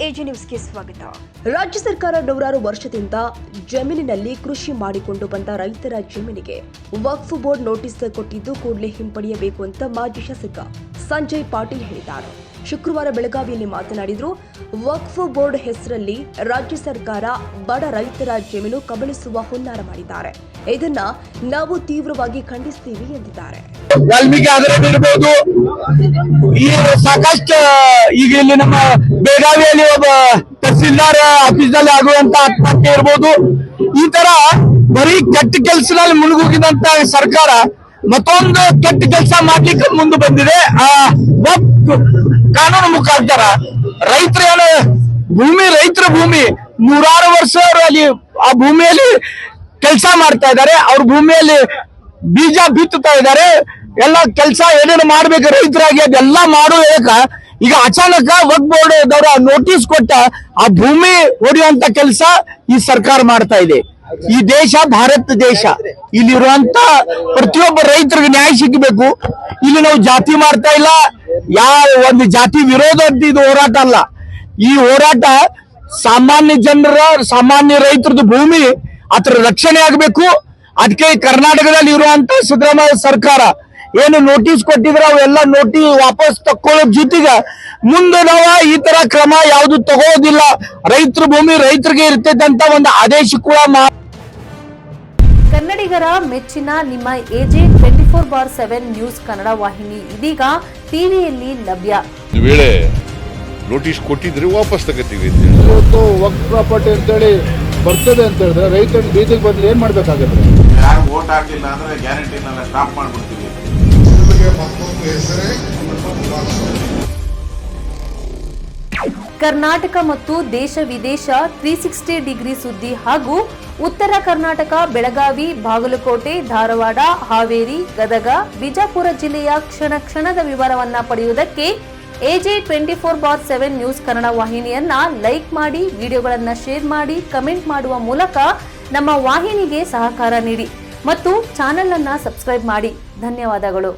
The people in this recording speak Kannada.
ಎಜಿ ನ್ಯೂಸ್ಗೆ ಸ್ವಾಗತ. ರಾಜ್ಯ ಸರ್ಕಾರ ನೂರಾರು ವರ್ಷದಿಂದ ಜಮೀನಿನಲ್ಲಿ ಕೃಷಿ ಮಾಡಿಕೊಂಡು ಬಂದ ರೈತರ ಜಮೀನಿಗೆ ವಕ್ಫ್ ಬೋರ್ಡ್ ನೋಟಿಸ್ ಕೊಟ್ಟಿದ್ದು ಕೂಡಲೇ ಹಿಂಪಡೆಯಬೇಕು ಅಂತ ಮಾಜಿ ಶಾಸಕ ಸಂಜಯ್ ಪಾಟೀಲ್ ಹೇಳಿದ್ದಾರೆ. ಶುಕ್ರವಾರ ಬೆಳಗಾವಿಯಲ್ಲಿ ಮಾತನಾಡಿದರು. ವಕ್ಫ್ ಬೋರ್ಡ್ ಹೆಸರಲ್ಲಿ ರಾಜ್ಯ ಸರ್ಕಾರ ಬಡ ರೈತರ ಜಮೀನು ಕಬಳಿಸುವ ಹುನ್ನಾರ ಮಾಡಿದ್ದಾರೆ. ಇದನ್ನ ನಾವು ತೀವ್ರವಾಗಿ ಖಂಡಿಸ್ತೀವಿ ಎಂದಿದ್ದಾರೆ. ವಾಲ್ಮೀಕಿ ಆಧಾರ ಇರಬಹುದು, ಈ ಸಾಕಷ್ಟು ಈಗ ಇಲ್ಲಿ ನಮ್ಮ ಬೆಳಗಾವಿಯಲ್ಲಿ ಒಬ್ಬ ತಹಸೀಲ್ದಾರ್ ಆಫೀಸ್ ನಲ್ಲಿ ಆಗುವಂತ ಆತ್ಮಹತ್ಯೆ ಇರಬಹುದು. ಈ ತರ ಬರೀ ಕೆಟ್ಟ ಕೆಲಸದಲ್ಲಿ ಮುಳುಗೋಗಿದಂತ ಸರ್ಕಾರ ಮತ್ತೊಂದು ಕೆಟ್ಟ ಕೆಲಸ ಮಾಡ್ಲಿಕ್ಕೆ ಮುಂದೆ ಬಂದಿದೆ. ಕಾನೂನು ಮುಖಾಂತರ ರೈತರ ಭೂಮಿ ನೂರಾರು ವರ್ಷ ಅಲ್ಲಿ ಆ ಭೂಮಿಯಲ್ಲಿ ಕೆಲಸ ಮಾಡ್ತಾ ಇದ್ದಾರೆ. ಅವ್ರ ಭೂಮಿಯಲ್ಲಿ ಬೀಜ ಬಿತ್ತುತ್ತಾ ಇದ್ದಾರೆ. ಎಲ್ಲ ಕೆಲಸ ಏನೇನು ಮಾಡ್ಬೇಕು ರೈತರಾಗಿ ಅದೆಲ್ಲ ಮಾಡುವಾಗ ಈಗ ಅಚಾನಕ ವಕ್ಫ್ ಬೋರ್ಡ್ ದವರ ನೋಟಿಸ್ ಕೊಟ್ಟ ಆ ಭೂಮಿ ಹೊಡೆಯುವಂತ ಕೆಲಸ ಈ ಸರ್ಕಾರ ಮಾಡ್ತಾ ಇದೆ. ಈ ದೇಶ ಭಾರತ ದೇಶ, ಇಲ್ಲಿರುವಂತ ಪ್ರತಿಯೊಬ್ಬ ರೈತರಿಗೆ ನ್ಯಾಯ ಸಿಗಬೇಕು. ಇಲ್ಲಿ ನಾವು ಜಾತಿ ಮಾಡ್ತಾ ಇಲ್ಲ, ಯಾವ ಒಂದು ಜಾತಿ ವಿರೋಧ ಅಂತ ಇದು ಹೋರಾಟ ಅಲ್ಲ. ಈ ಹೋರಾಟ ಸಾಮಾನ್ಯ ಜನರ ಸಾಮಾನ್ಯ ರೈತರದ್ದು ಭೂಮಿ ಅದರ ರಕ್ಷಣೆ ಆಗಬೇಕು. ಅದಕ್ಕೆ ಕರ್ನಾಟಕದಲ್ಲಿ ಇರುವಂತ ಸಿದ್ದರಾಮಯ್ಯ ಸರ್ಕಾರ ಏನು ನೋಟಿಸ್ ಕೊಟ್ಟಿದ್ರೆ ಅವೆಲ್ಲ ನೋಟಿಸ್ ವಾಪಸ್ ತಕ್ಕೊಳ್ಳೋ ಜೊತೆಗೆ ಮುಂದೆ ನಾವು ಈ ತರ ಕ್ರಮ ಯಾವುದು ತಗೋದಿಲ್ಲ, ರೈತರ ಭೂಮಿ ರೈತರಿಗೆ ಇರ್ತೈತೆ ಅಂತ ಒಂದು ಆದೇಶ ಕೂಡ ಕನ್ನಡಿಗರ ಮೆಚ್ಚಿನ ನಿಮ್ಮ ಎಜೆ 24/7 ನ್ಯೂಸ್ ಕನ್ನಡ ವಾಹಿನಿ ಇದೀಗ ಟಿವಿಯಲ್ಲಿ ಲಭ್ಯ. ಈ ವೇಳೆ ನೋಟಿಸ್ ಕೊಟ್ಟಿದ್ರೆ ವಾಪಸ್ ತಗೋತೀವಿ. ಇವತ್ತು ವಕ್ಫ್ ಪ್ರಾಪರ್ಟಿ ಅಂತೇಳಿ ಬರ್ತದೆ ಅಂತ ಹೇಳಿದ್ರೆ ರೈತರು ಬೀದಿಗೆ ಬಂದ್ರೆ ಏನ್ ಮಾಡ್ಬೇಕಾಗತ್ತೆ? ಯಾರು ವೋಟ್ ಹಾಕಿಲ್ಲ ಅಂದ್ರೆ ಗ್ಯಾರಂಟಿನೆಲ್ಲ ಸ್ಟಾಪ್ ಮಾಡ್ಬಿಡ್ತೀವಿ. ಕರ್ನಾಟಕ ಮತ್ತು ದೇಶ ವಿದೇಶ 360 ಡಿಗ್ರಿ ಸುದ್ದಿ ಹಾಗೂ ಉತ್ತರ ಕರ್ನಾಟಕ ಬೆಳಗಾವಿ, ಬಾಗಲಕೋಟೆ, ಧಾರವಾಡ, ಹಾವೇರಿ, ಗದಗ, ಬಿಜಾಪುರ ಜಿಲ್ಲೆಯ ಕ್ಷಣ ಕ್ಷಣದ ವಿವರವನ್ನ ಪಡೆಯುವುದಕ್ಕೆ ಎಜೆ 24/7 ನ್ಯೂಸ್ ಕನ್ನಡ ವಾಹಿನಿಯನ್ನ ಲೈಕ್ ಮಾಡಿ, ವಿಡಿಯೋಗಳನ್ನ ಶೇರ್ ಮಾಡಿ, ಕಮೆಂಟ್ ಮಾಡುವ ಮೂಲಕ ನಮ್ಮ ವಾಹಿನಿಗೆ ಸಹಕಾರ ನೀಡಿ ಮತ್ತು ಚಾನೆಲ್ ಅನ್ನ ಸಬ್ಸ್ಕ್ರೈಬ್ ಮಾಡಿ. ಧನ್ಯವಾದಗಳು.